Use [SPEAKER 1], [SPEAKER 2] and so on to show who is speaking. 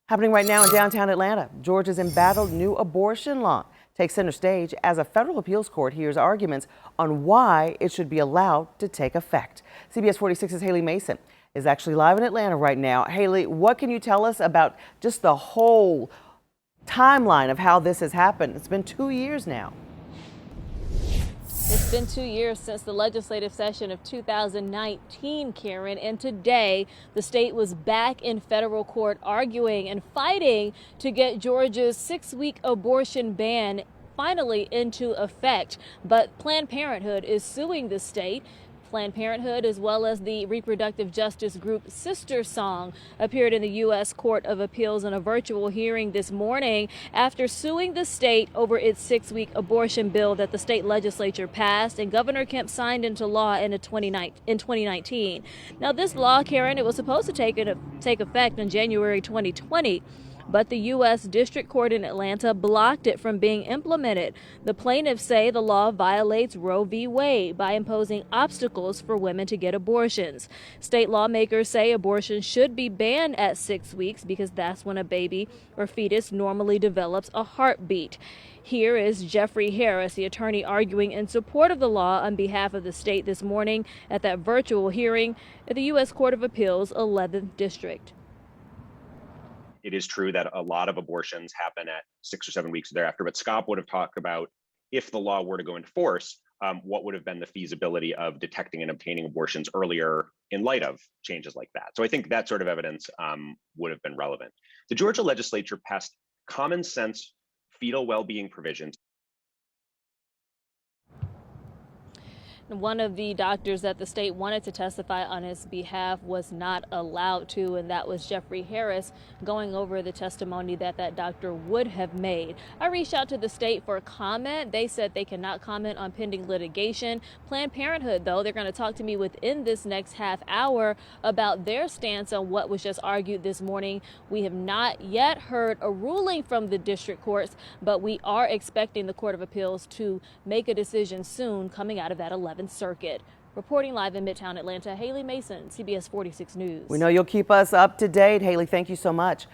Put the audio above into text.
[SPEAKER 1] Happening right now in downtown Atlanta, Georgia's embattled new abortion law takes center stage as a federal appeals court hears arguments on why it should be allowed to take effect. CBS 46's Haley Mason is actually live in Atlanta right now. Haley, what can you tell us about just the whole timeline of how this has happened? It's been 2 years now.
[SPEAKER 2] It's been 2 years since the legislative session of 2019, Karen, and today the state was back in federal court arguing and fighting to get Georgia's 6-week abortion ban finally into effect. But Planned Parenthood is suing the state. Planned Parenthood, as well as the reproductive justice group Sister Song, appeared in the U.S. Court of Appeals in a virtual hearing this morning after suing the state over its 6-week abortion bill that the state legislature passed and Governor Kemp signed into law in 2019. Now, this law, Karen, it was supposed to take effect in January 2020. But the U.S. District Court in Atlanta blocked it from being implemented. The plaintiffs say the law violates Roe v. Wade by imposing obstacles for women to get abortions. State lawmakers say abortion should be banned at 6 weeks because that's when a baby or fetus normally develops a heartbeat. Here is Jeffrey Harris, the attorney arguing in support of the law on behalf of the state this morning at that virtual hearing at the U.S. Court of Appeals 11th District.
[SPEAKER 3] It is true that a lot of abortions happen at 6 or 7 weeks thereafter, but Scott would have talked about if the law were to go into force, what would have been the feasibility of detecting and obtaining abortions earlier in light of changes like that. So I think that sort of evidence would have been relevant. The Georgia legislature passed common sense fetal well-being provisions.
[SPEAKER 2] One of the doctors that the state wanted to testify on his behalf was not allowed to, and that was Jeffrey Harris, going over the testimony that doctor would have made. I reached out to the state for comment. They said they cannot comment on pending litigation. Planned Parenthood, though, they're going to talk to me within this next half hour about their stance on what was just argued this morning. We have not yet heard a ruling from the district courts, but we are expecting the Court of Appeals to make a decision soon coming out of that 11th Circuit. Reporting live in Midtown Atlanta, Haley Mason, CBS 46 News.
[SPEAKER 1] We know you'll keep us up to date. Haley, thank you so much.